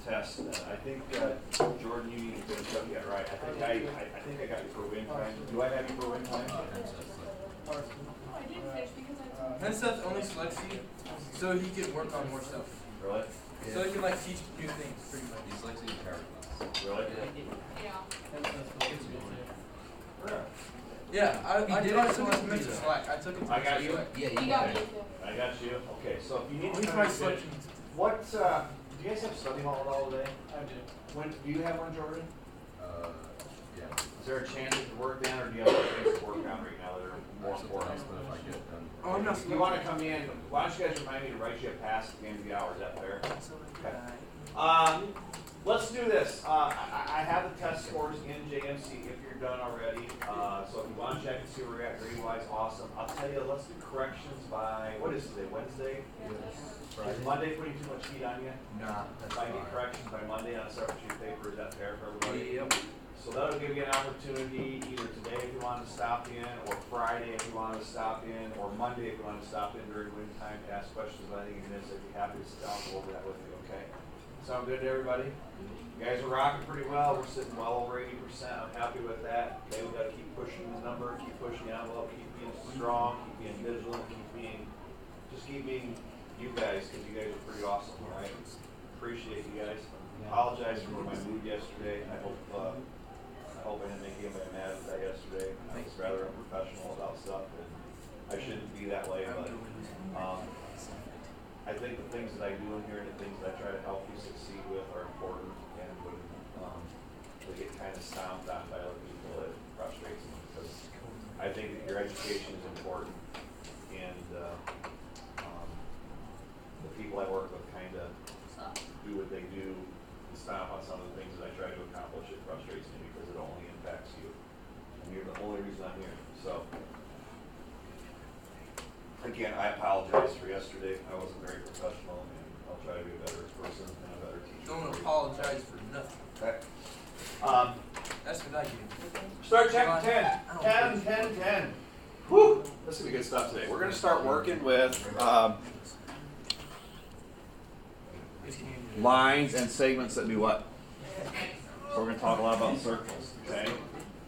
test. I think, Jordan, you need to finish up yet, right? I think I got you for win time. Do I have you for win time? I didn't finish because That stuff only selects you so he can work on more stuff. Really? So he can like teach new things pretty much. He's like in paragraphs. Really? Yeah, I took it to Slack. I took it to I got you. Slack. Yeah, you got me too. I got you. Okay, so if you need He's to my finish, selection. what, do you guys have study hall at all today? I do. When, do you have one, Jordan? Yeah. Is there a chance you can work then, or do you have other things to work on right now that are more important? But if I get done. Oh, I'm not. If you want to come in, why don't you guys remind me to write you a pass at the end of the hour? Is that fair? Okay. Let's do this. I have the test scores in JMC if you're done already. So if you want to check and see where we're at grade-wise, awesome. I'll tell you, let's do corrections by, what is today, Wednesday? Is Monday putting too much heat on you? Nah, If I get corrections by Monday on a separate sheet of paper, is that fair for everybody? Yep. So that'll give you an opportunity either today if you wanted to stop in, or Friday if you wanted to stop in, or Monday if you wanted to stop in during win time to ask questions about anything you missed. I'd be happy to sit down and go over that with you, okay? Sound good to everybody? You guys are rocking pretty well. We're sitting well over 80%. I'm happy with that. Okay, we gotta keep pushing the number, keep pushing the envelope, keep being strong, keep being vigilant, keep being you guys, because you guys are pretty awesome, all right? Appreciate you guys. Apologize for my mood yesterday. I hope I didn't make anybody mad with that yesterday. I was rather unprofessional about stuff, and I shouldn't be that way, but I think the things that I do in here and the things that I try to help you succeed with are important, and when they get kind of stomped on by other people, it frustrates me, because I think that your education is important, and the people I work with kind of do what they do and stomp on some of the things that I try to accomplish. It frustrates me because it only impacts you, and you're the only reason I'm here. So again, I apologize for yesterday. I wasn't very professional, and I'll try to be a better person and a better teacher. Don't apologize for nothing. Okay. That's what I do. Start checking 10. Whew. This is gonna be good stuff today. We're gonna start working with lines and segments that do what? We're gonna talk a lot about circles, okay?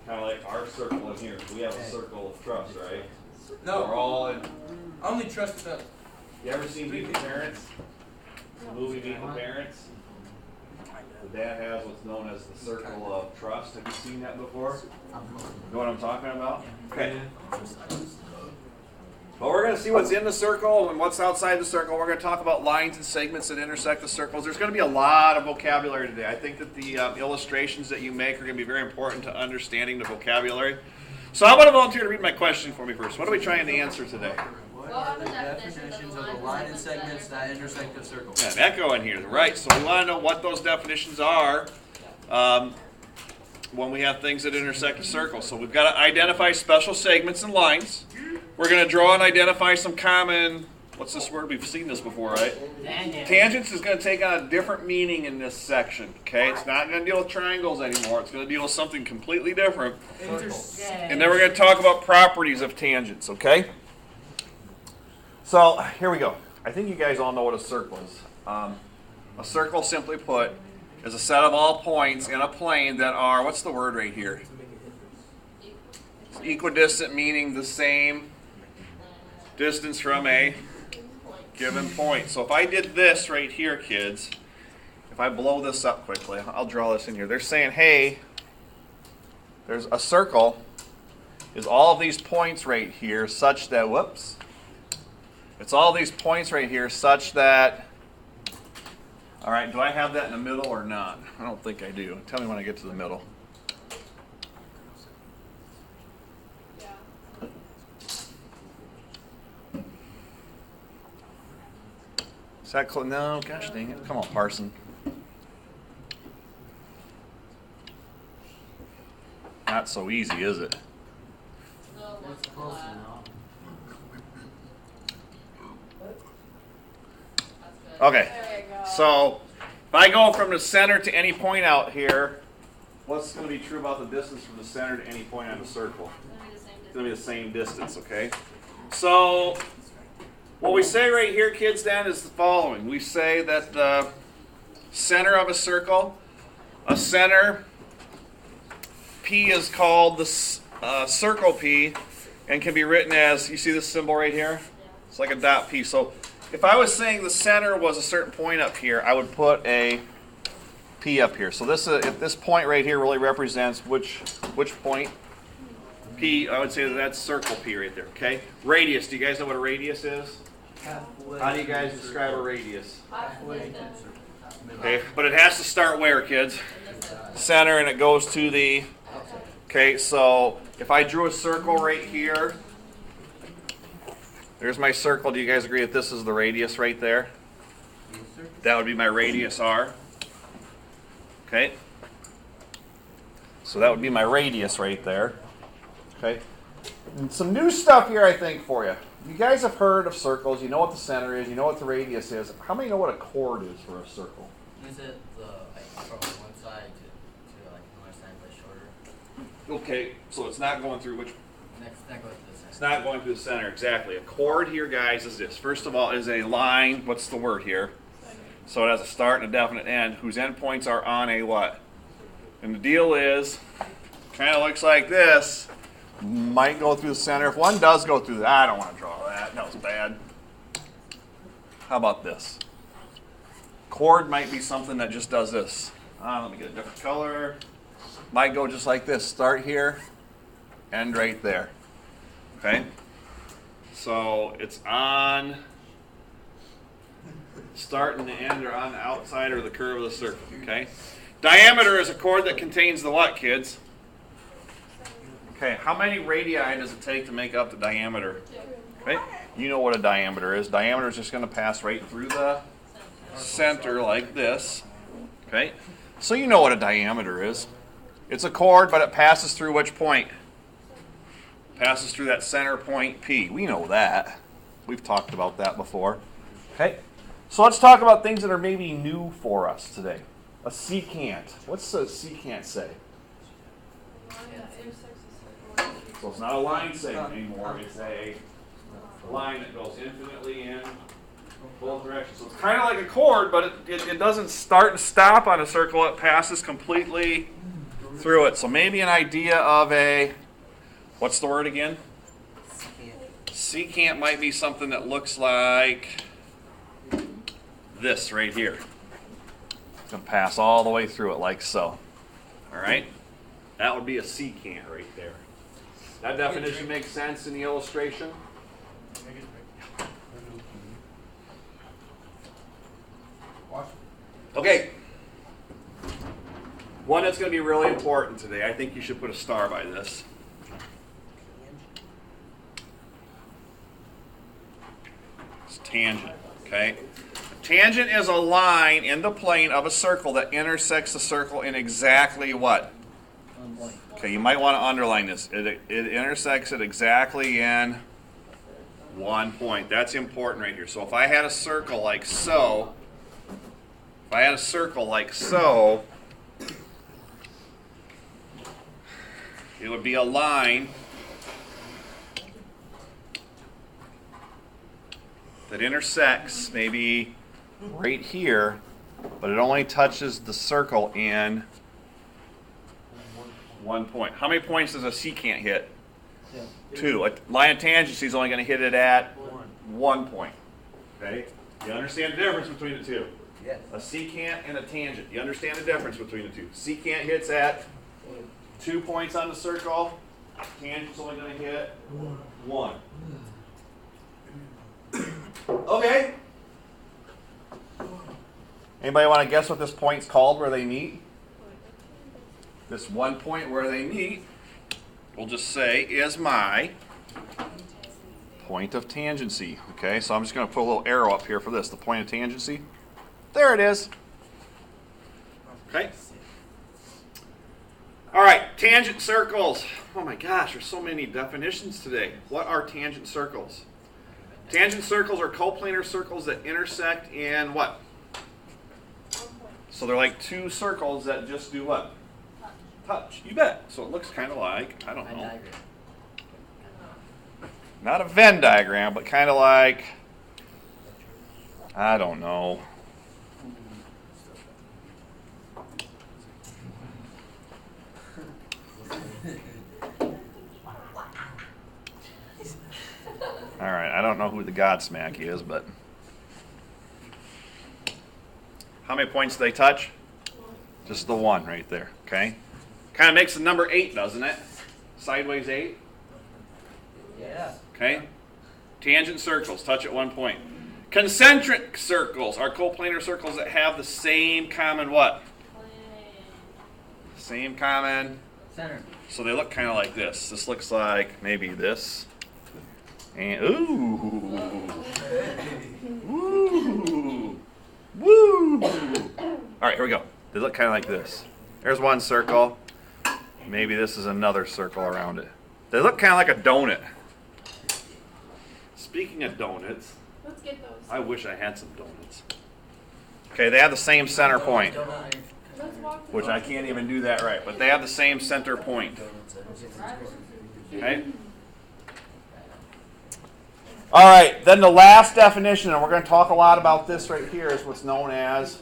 Kind of like our circle in here. We have a circle of trust, right? No. We're all in. I only trust them. You ever seen Meet the Parents? The movie Meet the Parents? The dad has what's known as the circle of trust. Have you seen that before? Know what I'm talking about? Okay. Well, we're going to see what's in the circle and what's outside the circle. We're going to talk about lines and segments that intersect the circles. There's going to be a lot of vocabulary today. I think that the illustrations that you make are going to be very important to understanding the vocabulary. So how about a volunteer to read my question for me first? What are we trying to answer today? What are the definitions of the line and segments that intersect the circle? Yeah, an echo in here, right? So we want to know what those definitions are when we have things that intersect a circle. So we've got to identify special segments and lines. We're going to draw and identify some common, what's this word? We've seen this before, right? Tangents is going to take on a different meaning in this section, okay? It's not going to deal with triangles anymore. It's going to deal with something completely different. And then we're going to talk about properties of tangents, okay? So here we go. I think you guys all know what a circle is. A circle, simply put, is a set of all points in a plane that are, what's the word right here? It's equidistant, meaning the same distance from a given point. So if I did this right here, kids, if I blow this up quickly, I'll draw this in here. They're saying, hey, there's a circle is all of these points right here such that, whoops, it's all these points right here such that, all right, do I have that in the middle or not? I don't think I do. Tell me when I get to the middle. Is that close? No, gosh dang it. Come on, Parson. Not so easy, is it? That's close enough. Okay, so if I go from the center to any point out here, what's going to be true about the distance from the center to any point on the circle? It's going to be the same distance, okay? So what we say right here, kids, then, is the following. We say that the Center of a circle. A center, P is called the circle P, and can be written as, you see this symbol right here? It's like a dot P. So if I was saying the center was a certain point up here, I would put a P up here. So this, if this point right here really represents which point, P, I would say that's circle P right there, okay? Radius, do you guys know what a radius is? Halfway. How do you guys describe a radius? Halfway to the circle. Okay, but it has to start where, kids? Center, and it goes to the, okay, so if I drew a circle right here, there's my circle. Do you guys agree that this is the radius right there? That would be my radius R. Okay. So that would be my radius right there. Okay. And some new stuff here, I think, for you. You guys have heard of circles. You know what the center is. You know what the radius is. How many know what a chord is for a circle? Is it from one side to like another side but shorter? Okay, so it's not going through which. Next goes to the center. It's not going through the center, exactly. A chord here, guys, is this. First of all, is a line. What's the word here? So it has a start and a definite end, whose endpoints are on a what? And the deal is, kind of looks like this. Might go through the center. If one does go through that, I don't want to draw that. That was bad. How about this? Chord might be something that just does this. Let me get a different color. Might go just like this. Start here, end right there. Okay? So it's on, start and the end are on the outside or the curve of the circle. Okay? Diameter is a chord that contains the what, kids? Okay, how many radii does it take to make up the diameter? Okay? You know what a diameter is. Diameter is just going to pass right through the center like this. Okay? So you know what a diameter is. It's a chord, but it passes through which point? Passes through that center point P. We know that. We've talked about that before. Okay? So let's talk about things that are maybe new for us today. A secant. What's a secant say? So it's not a line segment anymore. It's a line that goes infinitely in both directions. So it's kind of like a chord, but it doesn't start and stop on a circle. It passes completely through it. So maybe an idea of a, what's the word again? Secant might be something that looks like this right here. It's going to pass all the way through it like so. All right? That would be a secant right there. That definition makes sense in the illustration? Okay. One that's going to be really important today. I think you should put a star by this. It's tangent. Okay? Tangent is a line in the plane of a circle that intersects the circle in exactly what? Okay, you might want to underline this. It intersects it exactly in 1 point. That's important right here. So if I had a circle like so, it would be a line that intersects maybe right here, but it only touches the circle in 1 point. How many points does a secant hit? 2. A line of tangency is only going to hit it at 1 point. Okay? You understand the difference between the two? Yes. A secant and a tangent. You understand the difference between the two? Secant hits at 2 points on the circle. Tangent's only going to hit 1. Okay. Anybody want to guess what this point's called where they meet? This 1 point where they meet, we'll just say, is my point of tangency. Okay, so I'm just going to put a little arrow up here for this, the point of tangency. There it is. Okay. All right, tangent circles. Oh my gosh, there's so many definitions today. What are tangent circles? Tangent circles are coplanar circles that intersect in what? So they're like two circles that just do what? Touch. You bet. So it looks kind of like, I don't know. Not a Venn diagram, but kind of like, I don't know. who the Godsmack is, but how many points do they touch? Just the one right there, okay? Kind of makes the number 8, doesn't it? Sideways 8, Yeah. okay? Tangent circles touch at one point. Concentric circles are coplanar circles that have the same common what? Same common. Center. So they look kind of like this. This looks like maybe this. And ooh. Woo. Woo. All right, here we go. They look kind of like this. There's one circle. Maybe this is another circle around it. They look kind of like a donut. Speaking of donuts, Let's get those. I wish I had some donuts. Okay, they have the same center point, Let's walk to which I can't even do that right, but they have the same center point. Okay? All right, then the last definition, and we're going to talk a lot about this right here, is what's known as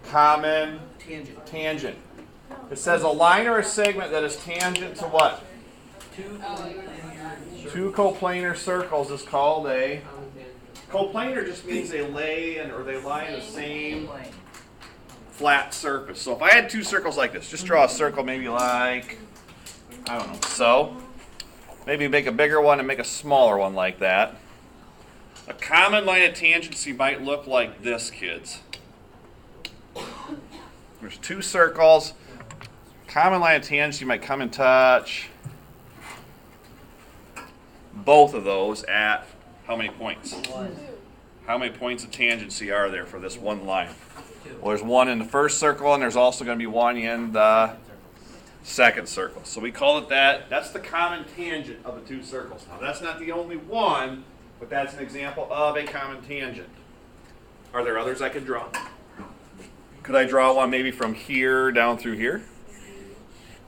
common tangent. It says a line or a segment that is tangent to what? Two coplanar circles is called a coplanar. Just means they lay or they lie in the same flat surface. So if I had two circles like this, just draw a circle maybe like, I don't know, so. Maybe make a bigger one and make a smaller one like that. A common line of tangency might look like this, kids. There's two circles. Common line of tangency might come and touch both of those at how many points? How many points of tangency are there for this one line? Well, there's one in the first circle, and there's also going to be one in the second circle. So we call it that. That's the common tangent of the two circles. Now, that's not the only one, but that's an example of a common tangent. Are there others I could draw? Could I draw one maybe from here down through here?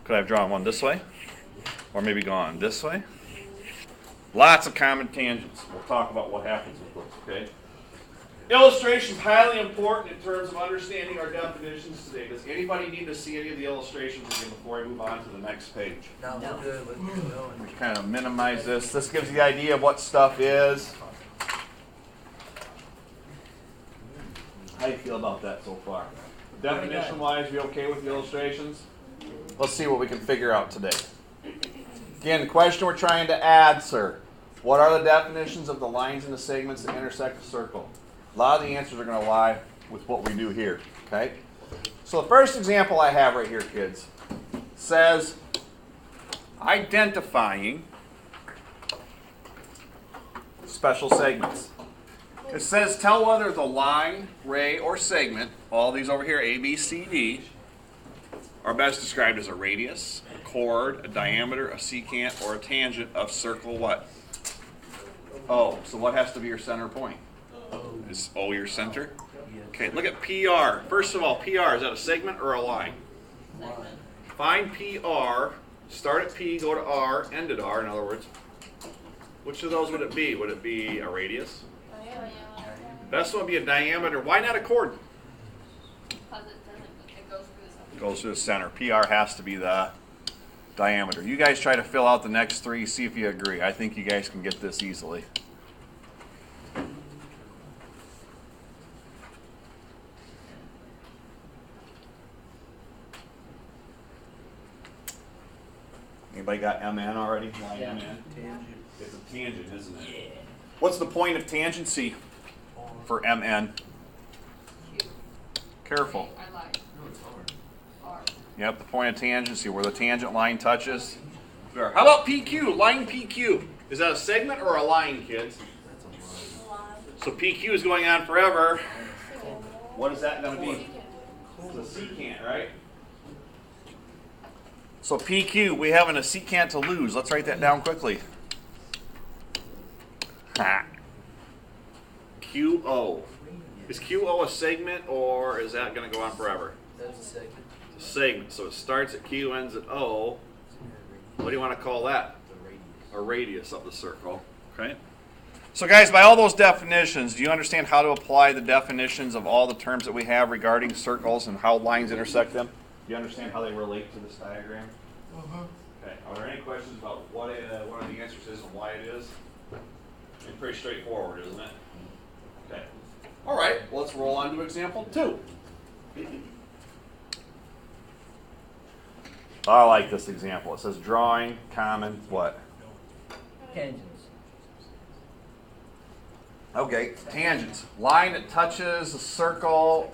Could I have drawn one this way? Or maybe gone this way? Lots of common tangents. We'll talk about what happens with those, okay? Illustration is highly important in terms of understanding our definitions today. Does anybody need to see any of the illustrations again before I move on to the next page? No, we're good. Let's keep going. We kind of minimize this. This gives you the idea of what stuff is. How do you feel about that so far? Definition-wise, you okay with the illustrations? Let's see what we can figure out today. Again, the question we're trying to answer. What are the definitions of the lines and the segments that intersect a circle? A lot of the answers are going to lie with what we do here, okay? So the first example I have right here, kids, says identifying special segments. It says tell whether the line, ray, or segment, all these over here, A, B, C, D, are best described as a radius, a chord, a diameter, a secant, or a tangent of circle what? O. So what has to be your center point? Is O your center? Okay, look at PR. First of all, PR, is that a segment or a line? Find PR, start at P, go to R, end at R, in other words. Which of those would it be? Would it be a radius? Best one would be a diameter. Why not a chord? It goes through the center. PR has to be the diameter. You guys try to fill out the next three, see if you agree. I think you guys can get this easily. Anybody got MN already? Yeah. MN? It's a tangent, isn't it? Yeah. What's the point of tangency for MN? Careful. I lied. R. Yep, the point of tangency, where the tangent line touches. How about PQ? Line PQ. Is that a segment or a line, kids? So PQ is going on forever. What is that going to be? It's a secant, right? So PQ, we have a secant to lose. Let's write that down quickly. Ha. QO. Is QO a segment, or is that going to go on forever? That's a segment. It's a segment. So it starts at Q, ends at O. What do you want to call that? A radius of the circle. Okay. So guys, by all those definitions, do you understand how to apply the definitions of all the terms that we have regarding circles and how lines intersect them? Do you understand how they relate to this diagram? Okay. Are there any questions about what the answer is and why it is? It's pretty straightforward, isn't it? Okay. All right, well, let's roll on to example 2. I like this example. It says drawing common what? Tangents. Okay, tangents. Line that touches a circle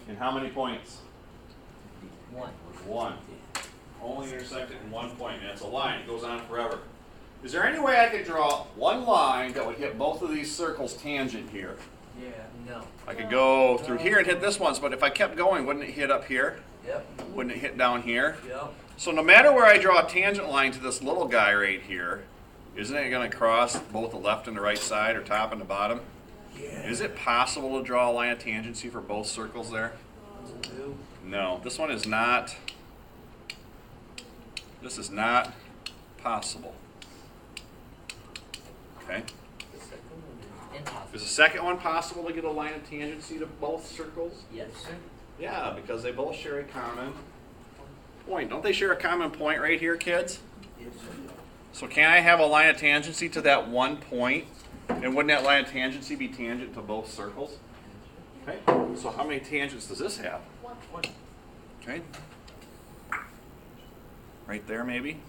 in how many points? 1. 1. Only intersect it in 1 point, and it's a line. It goes on forever. Is there any way I could draw one line that would hit both of these circles tangent here? Yeah. No. I could go through here and hit this one, but if I kept going, wouldn't it hit up here? Yep. Wouldn't it hit down here? Yep. So no matter where I draw a tangent line to this little guy right here, isn't it going to cross both the left and the right side, or top and the bottom? Yeah. Is it possible to draw a line of tangency for both circles there? No, this one is not. This is not possible. Okay. Impossible. Is the second one possible to get a line of tangency to both circles? Yes. Yeah, because they both share a common point. Don't they share a common point right here, kids? Yes, sir. So can I have a line of tangency to that one point? And wouldn't that line of tangency be tangent to both circles? Okay. So how many tangents does this have? 1. Okay. Right there, maybe.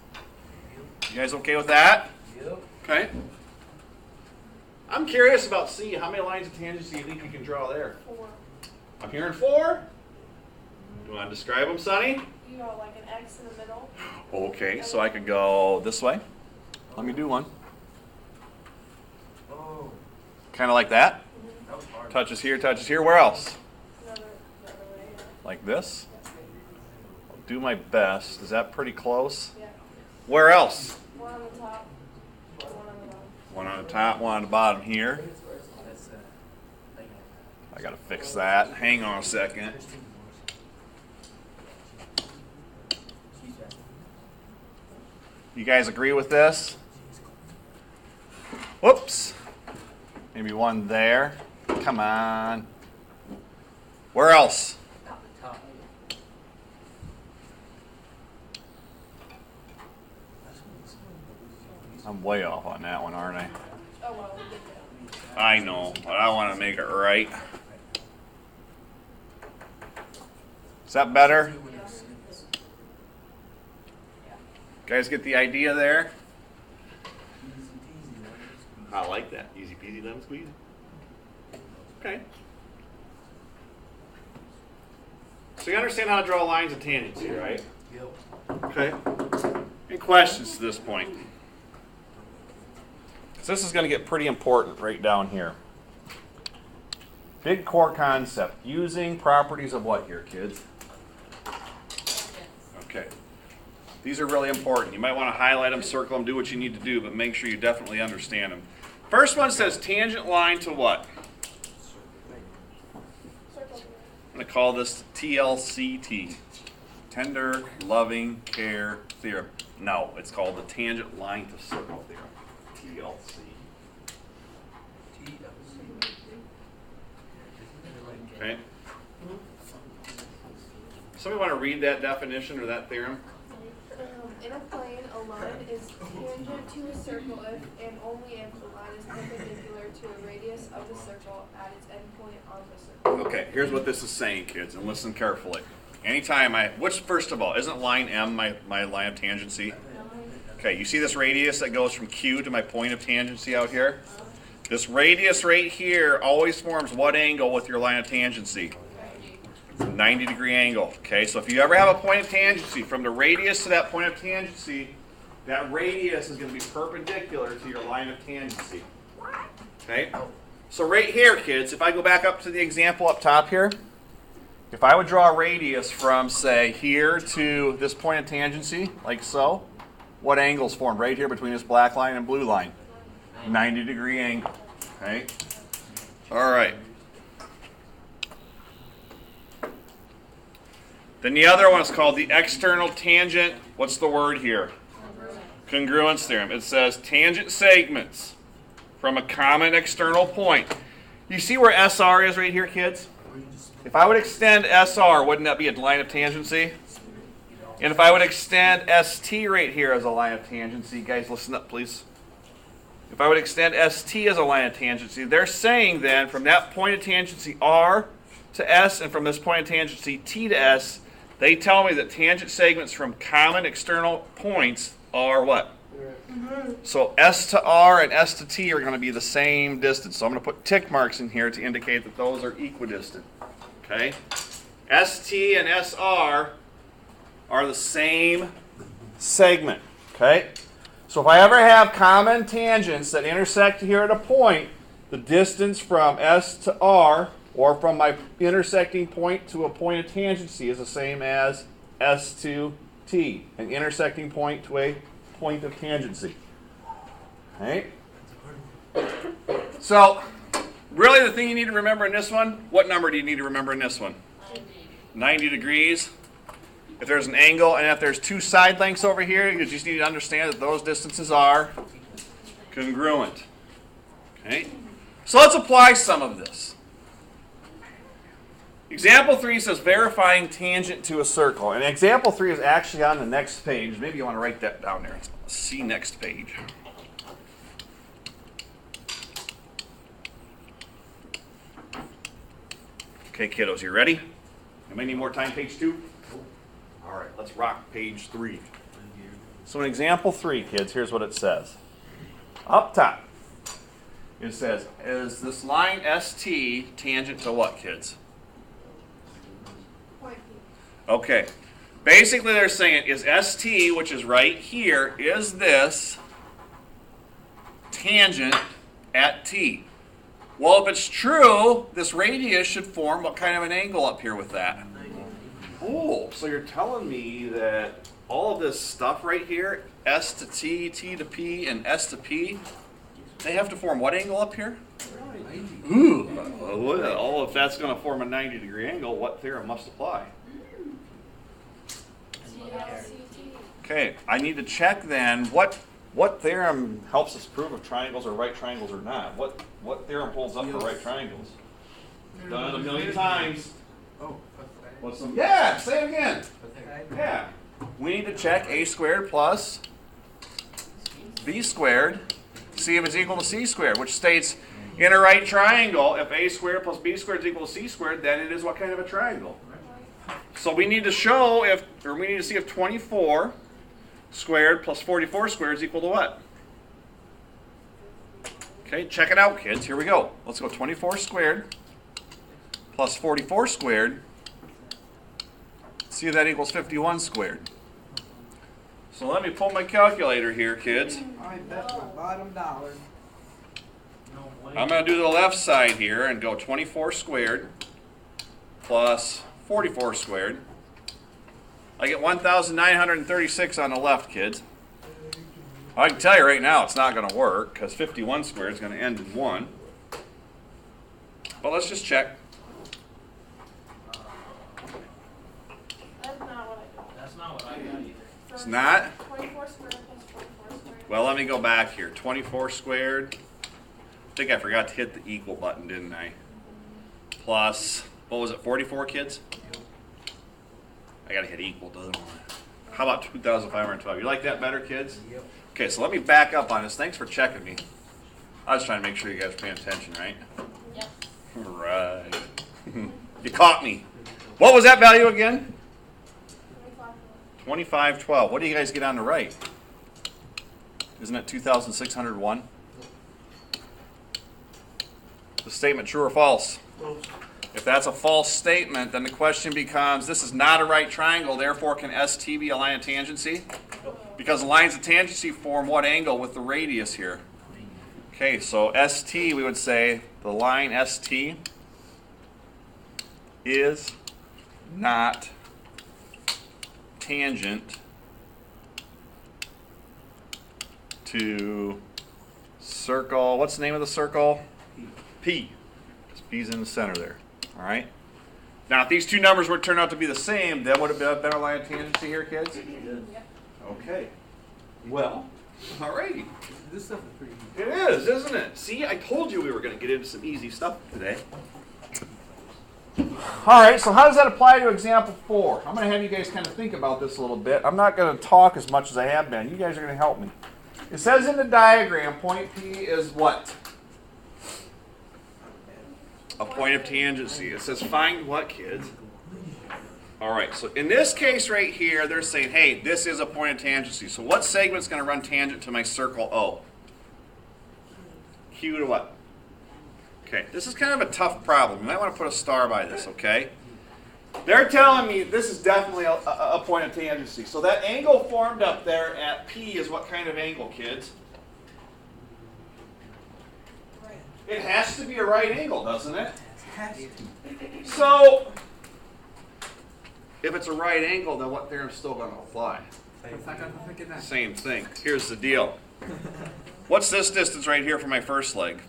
You guys okay with that? Yep. Okay. I'm curious about C. How many lines of tangency do you think you can draw there? 4. I'm hearing 4. Do you want to describe them, Sonny? You got like an X in the middle. Okay, so I could go this way. Let me do one. Oh, Kind of like that. that was hard. Touches here, touches here. Where else? Another way. Yeah. Like this. I'll do my best. Is that pretty close? Yeah. Where else? 1 on the top. 1 on the bottom. One on the top, one on the bottom here. That's I gotta fix that. Hang on a second. You guys agree with this? Whoops. Maybe one there. Come on. Where else? Top to top. I'm way off on that one, aren't I? Oh well, we get that. I know, but I want to make it right. Is that better? Guys get the idea there? I like that. Easy peasy lemon squeezy. Okay. So you understand how to draw lines and tangents here, right? Yep. Okay. Any questions to this point? So this is going to get pretty important right down here. Big core concept. Using properties of what here, kids? Okay. These are really important. You might want to highlight them, circle them, do what you need to do, but make sure you definitely understand them. First one says tangent line to what? Circle. I'm going to call this TLCT. Tender, loving, care theorem. No, it's called the tangent line to circle theorem. TLC. Okay. Somebody want to read that definition or that theorem? In a plane, a line is tangent to a circle if and only if the line is perpendicular to a radius of the circle at its endpoint on the circle. Okay, here's what this is saying, kids, and listen carefully. Anytime which, first of all, isn't line M my line of tangency? Okay, you see this radius that goes from Q to my point of tangency out here? This radius right here always forms what angle with your line of tangency? 90-degree angle. Okay, so if you ever have a point of tangency, from the radius to that point of tangency, that radius is going to be perpendicular to your line of tangency. Okay, so right here, kids, if I go back up to the example up top here, if I would draw a radius from, say, here to this point of tangency, like so, what angles formed right here between this black line and blue line? 90-degree angle. Okay, all right. Then the other one is called the external tangent. What's the word here? Congruence theorem. It says tangent segments from a common external point. You see where SR is right here, kids? If I would extend SR, wouldn't that be a line of tangency? And if I would extend ST right here as a line of tangency, guys, listen up, please. if I would extend ST as a line of tangency, they're saying then from that point of tangency R to S and from this point of tangency T to S, they tell me that tangent segments from common external points are what? So S to R and S to T are going to be the same distance. So I'm going to put tick marks in here to indicate that those are equidistant. Okay? ST and SR are the same segment. Okay? So if I ever have common tangents that intersect here at a point, the distance from S to R, or from my intersecting point to a point of tangency, is the same as S to T, an intersecting point to a point of tangency. Okay? So, really the thing you need to remember in this one, what number do you need to remember in this one? 90 degrees. If there's an angle and if there's two side lengths over here, you just need to understand that those distances are congruent. Okay? So let's apply some of this. Example 3 says verifying tangent to a circle. And example 3 is actually on the next page. Maybe you want to write that down there. See next page. Okay, kiddos, you ready? Anybody need more time? Page 2? All right, let's rock page 3. So in example 3, kids, here's what it says. Up top, it says, is this line ST tangent to what, kids? Point P. Okay. Basically, they're saying, is ST, which is right here, is this tangent at T? Well, if it's true, this radius should form what kind of an angle up here with that? Oh, so you're telling me that all of this stuff right here, S to T, T to P, and S to P, they have to form what angle up here? Ooh, well, if that's going to form a 90-degree angle, what theorem must apply? Okay, I need to check then what theorem helps us prove if triangles are right triangles or not. What theorem holds up for right triangles? Done it a million times. Oh. What's some? Yeah, say it again. Yeah. We need to check a squared plus b squared, see if it's equal to c squared, which states in a right triangle, if a squared plus b squared is equal to c squared, then it is what kind of a triangle? So we need to show we need to see if 24 squared plus 44 squared is equal to what? Okay, check it out, kids. Here we go. Let's go 24 squared plus 44 squared. See if that equals 51 squared. So let me pull my calculator here, kids. I bet my bottom dollar. I'm going to do the left side here and go 24 squared plus 44 squared. I get 1,936 on the left, kids. I can tell you right now it's not going to work because 51 squared is going to end in 1. But let's just check. That's not what I got. That's not what I got either. It's not? 24 squared plus 44 squared. Well, let me go back here. 24 squared. I think I forgot to hit the equal button, didn't I? Plus, what was it, 44, kids? I got to hit equal, doesn't it? How about 2,512? You like that better, kids? Yep. Okay, so let me back up on this. Thanks for checking me. I was trying to make sure you guys are paying attention, right? Yep. Right. You caught me. What was that value again? 2512. What do you guys get on the right? Isn't it 2,601? The statement true or false? If that's a false statement, then the question becomes, this is not a right triangle, therefore can ST be a line of tangency? Because lines of tangency form what angle with the radius here? Okay, so ST, we would say the line ST is not tangent to circle. What's the name of the circle? P. Because P's in the center there. All right. Now, if these two numbers would turn out to be the same, then would it have been a line of tangency here, kids? Okay. Well, all righty. This stuff is pretty easy. It is, isn't it? See, I told you we were going to get into some easy stuff today. All right, so how does that apply to example 4? I'm going to have you guys kind of think about this a little bit. I'm not going to talk as much as I have been. You guys are going to help me. It says in the diagram, point P is what? A point of tangency. It says find what, kids? All right, so in this case right here, they're saying, hey, this is a point of tangency. So what segment's going to run tangent to my circle O? Q to what? Okay, this is kind of a tough problem. You might want to put a star by this, okay? They're telling me this is definitely a point of tangency. So that angle formed up there at P is what kind of angle, kids? It has to be a right angle, doesn't it? So, if it's a right angle, then what theorem's still going to apply? Same thing. Here's the deal. What's this distance right here for my first leg?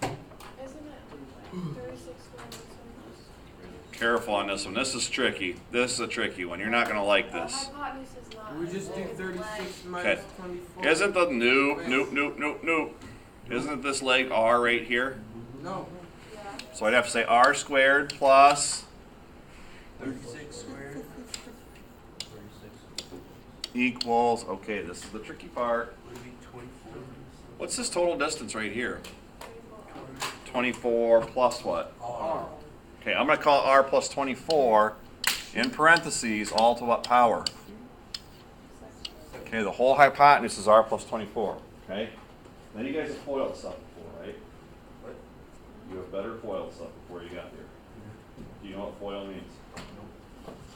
Isn't it 36 square? Careful on this one. This is tricky. This is a tricky one. You're not going to like this. Hypotenuse is not. We just do 36 minus Okay. 24. Isn't the nope. Isn't this leg R right here? No. Yeah. So I'd have to say R squared plus 36 squared. equals, okay, this is the tricky part. Would it be 24? What's this total distance right here? 24 plus what? R. Okay, I'm going to call R plus 24 in parentheses all to what power? Okay, the whole hypotenuse is R plus 24. Okay? Then you guys have foiled stuff before, right? What? You have better foiled stuff before you got here. Do you know what foil means?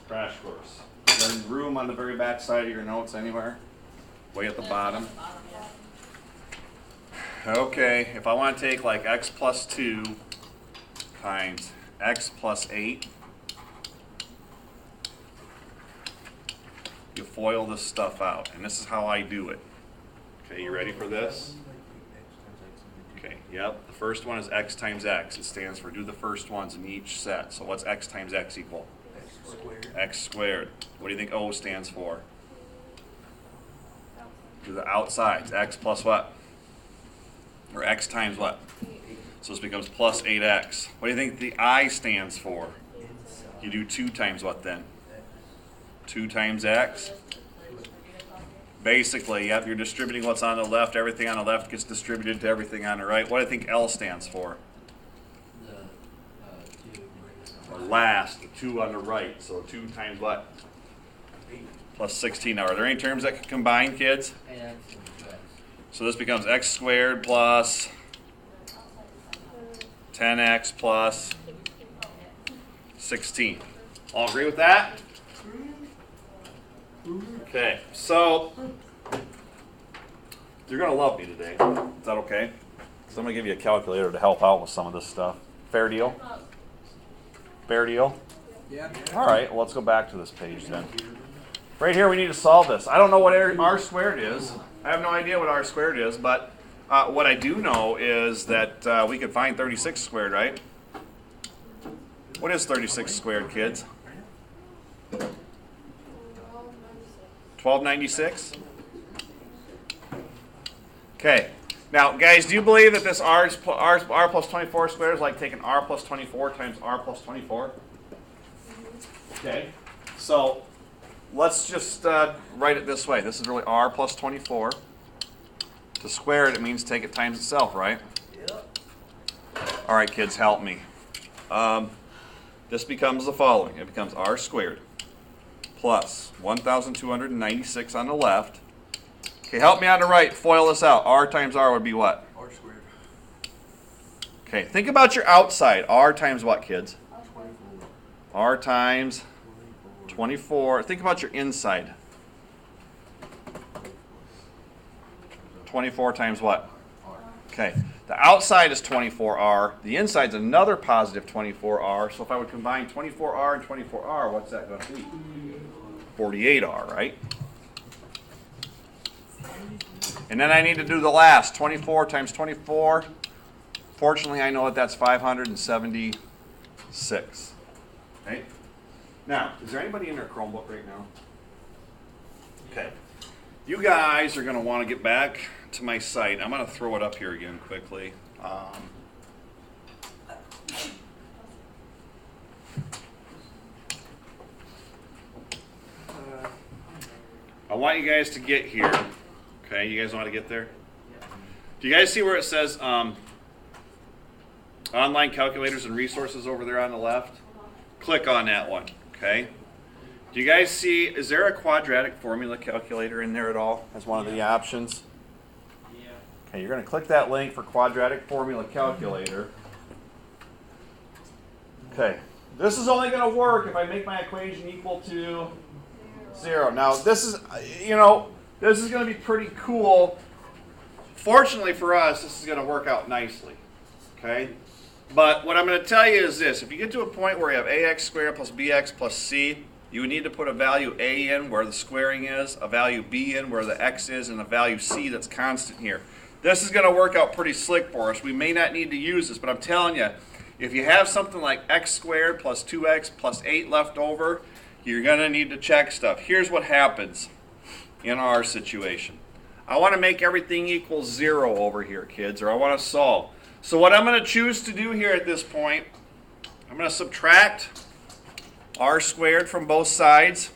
Crash course. There's room on the very back side of your notes anywhere? Way at the bottom? Okay, if I want to take like x plus 2 times x plus 8, you foil this stuff out, and this is how I do it. Okay, you ready for this? Okay, yep, the first one is x times x. It stands for do the first ones in each set. So what's x times x equal? X squared. X squared. What do you think O stands for? Do the outsides. X plus what? Or x times what? So this becomes plus 8x. What do you think the I stands for? You do 2 times what then? 2 times x? Basically, yep, you're distributing what's on the left. Everything on the left gets distributed to everything on the right. What do you think L stands for? The, Or last, the 2 on the right. So 2 times what? Plus 16. Now, are there any terms that can combine, kids? 8x and 2x. So this becomes x squared plus 10x plus 16. All agree with that? Okay, so you're going to love me today. Is that okay? So I'm going to give you a calculator to help out with some of this stuff. Fair deal? Fair deal? Yeah. All right, well, let's go back to this page then. Right here, we need to solve this. I don't know what r squared is. I have no idea what r squared is, but what I do know is that we could find 36 squared, right? What is 36 squared, kids? 1296? Okay. Now, guys, do you believe that this r plus 24 squared is like taking r plus 24 times r plus 24? Okay. So let's just write it this way. This is really r plus 24. To square it, it means take it times itself, right? Yep. All right, kids, help me. This becomes the following. It becomes r squared plus 1,296 on the left. Okay, help me on the right. Foil this out. R times r would be what? R squared. Okay, think about your outside. R times what, kids? 24. R times 24. Think about your inside. 24 times what? R. Okay, the outside is 24r. The inside's another positive 24r. So if I would combine 24r and 24r, what's that going to be? 48r, right? And then I need to do the last, 24 times 24. Fortunately, I know that that's 576. Okay? Now, is there anybody in their Chromebook right now? Okay. You guys are going to want to get back to my site. I'm going to throw it up here again quickly. I want you guys to get here Okay, you guys know how to get there? Yeah. Do you guys see where it says online calculators and resources over there on the left? Click on that one, okay? Do you guys see, is there a quadratic formula calculator in there at all as one of the options? Yeah. Okay, you're going to click that link for quadratic formula calculator. Okay, this is only going to work if I make my equation equal to 0. Now, this is, this is going to be pretty cool. Fortunately for us, this is going to work out nicely, okay? But what I'm going to tell you is this. If you get to a point where you have ax squared plus bx plus c, you would need to put a value a in where the squaring is, a value b in where the x is, and a value c that's constant here. This is going to work out pretty slick for us. We may not need to use this, but I'm telling you, if you have something like x squared plus 2x plus 8 left over, you're going to need to check stuff. Here's what happens in our situation. I want to make everything equal 0 over here, kids, or I want to solve. So what I'm going to choose to do here at this point, I'm going to subtract r squared from both sides,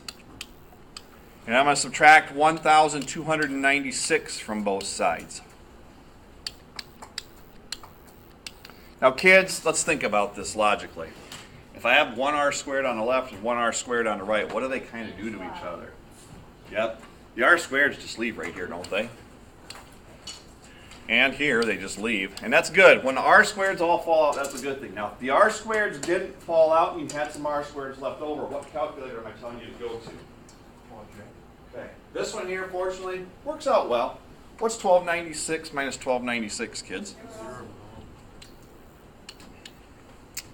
and I'm going to subtract 1,296 from both sides. Now kids, let's think about this logically. If I have 1r squared on the left and 1r squared on the right, what do they kind of do to each other? Yep, the r squareds just leave right here, don't they? And here they just leave, and that's good. When the r squareds all fall out, that's a good thing. Now, if the r squareds didn't fall out and you had some r squareds left over, what calculator am I telling you to go to? Okay, this one here, fortunately, works out well. What's 1296 minus 1296, kids?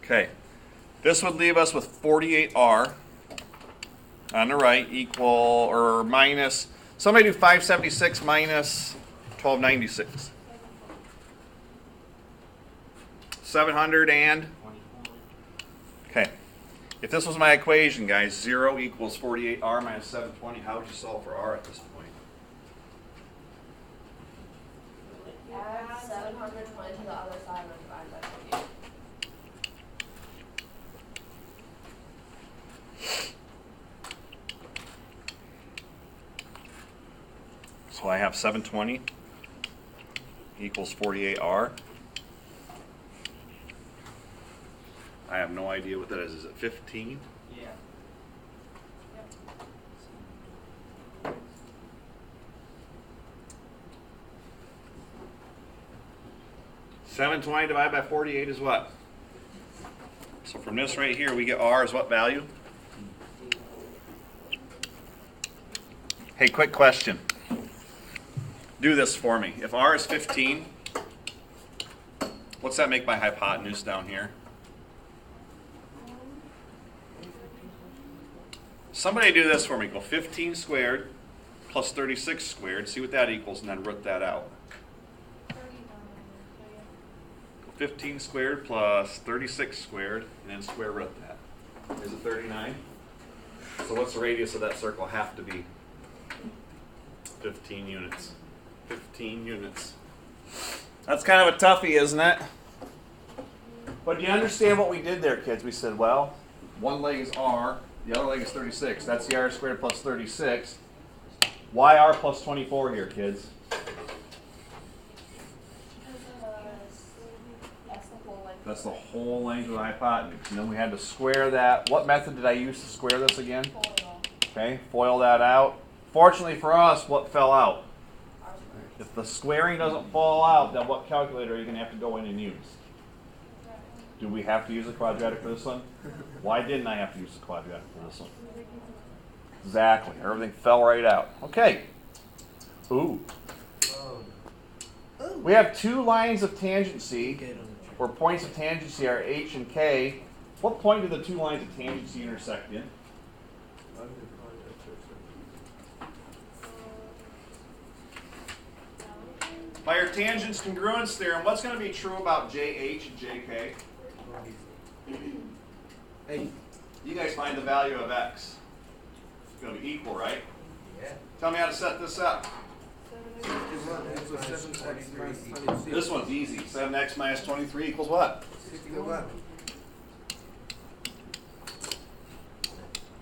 Okay, this would leave us with 48r on the right equal or minus. Somebody do 576 minus 1296. 700 and? Okay. If this was my equation, guys, 0 equals 48r minus 720, how would you solve for r at this point? Add 720 to the other side and divide by 48. So I have 720 equals 48r. I have no idea what that is. Is it 15? Yeah. 720 divided by 48 is what? So from this right here, we get r is what value? Hey, quick question. Do this for me. If r is 15, what's that make my hypotenuse down here? Somebody do this for me. Go 15 squared plus 36 squared. See what that equals, and then root that out. 15 squared plus 36 squared, and then square root that. Is it 39? So what's the radius of that circle have to be? 15 units. 15 units. That's kind of a toughie, isn't it? But do you understand what we did there, kids? We said, well, one leg is r, the other leg is 36. That's the r squared plus 36. Why r plus 24 here, kids? That's the whole length of the hypotenuse. And then we had to square that. What method did I use to square this again? Okay, FOIL that out. Fortunately for us, what fell out? If the squaring doesn't fall out, then what calculator are you going to have to go in and use? Do we have to use a quadratic for this one? Why didn't I have to use a quadratic for this one? Exactly. Everything fell right out. Okay. Ooh. We have two lines of tangency, where points of tangency are h and k. What point do the two lines of tangency intersect in? By your tangents congruence theorem, what's going to be true about JH and JK? Hey, You guys find the value of x. It's going to be equal, right? Yeah. Tell me how to set this up. it's a 723. This one's easy. 7x minus 23 equals what? 61.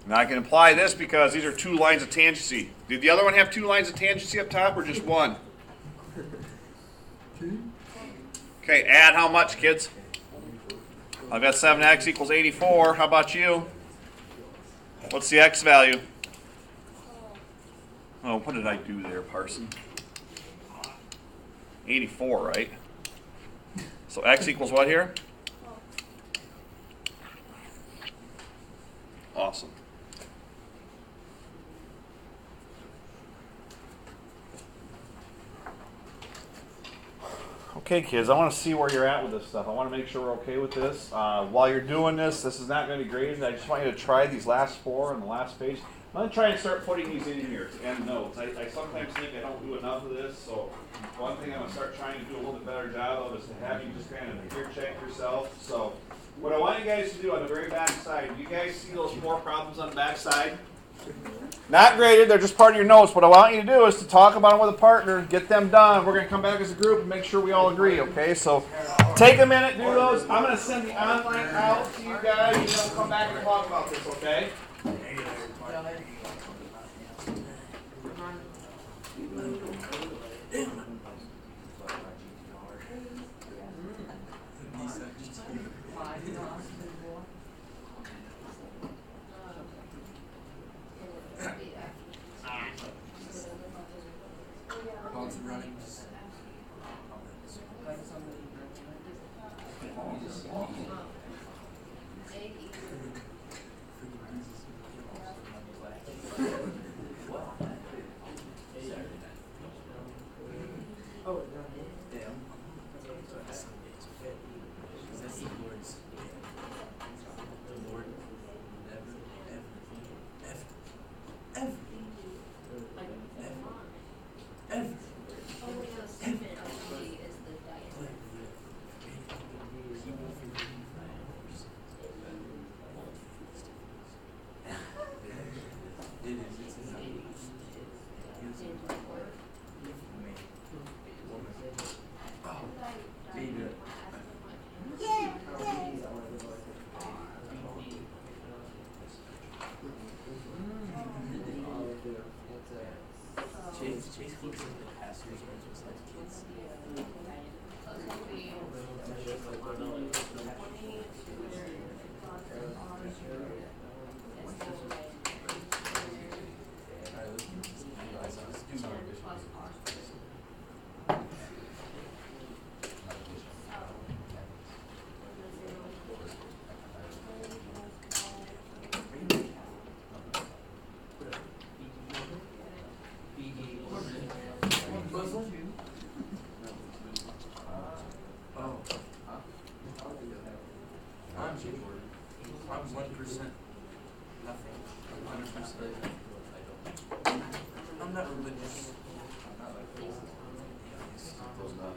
Now I can apply this because these are two lines of tangency. Did the other one have two lines of tangency up top or just one? Okay, add how much, kids? I've got 7x equals 84. How about you? What's the x value? Oh, what did I do there, Parson? 84, right? So x equals what here? Awesome. Okay, kids, I want to see where you're at with this stuff. I want to make sure we're okay with this. While you're doing this, this is not going to be graded. I just want you to try these last four on the last page. I'm going to try and start putting these in here to end notes. I sometimes think I don't do enough of this, so one thing I'm going to start trying to do a little bit better job of is to have you just kind of ear check yourself. So what I want you guys to do on the very back side, do you guys see those four problems on the back side? Not graded, they're just part of your notes. What I want you to do is to talk about them with a partner, get them done. We're going to come back as a group and make sure we all agree, okay? So take a minute, do those. I'm going to send the online out to you guys, and then we'll come back and talk about this, okay? I'm 1%. Nothing. 100%. I'm not religious. I'm not like this. Those not.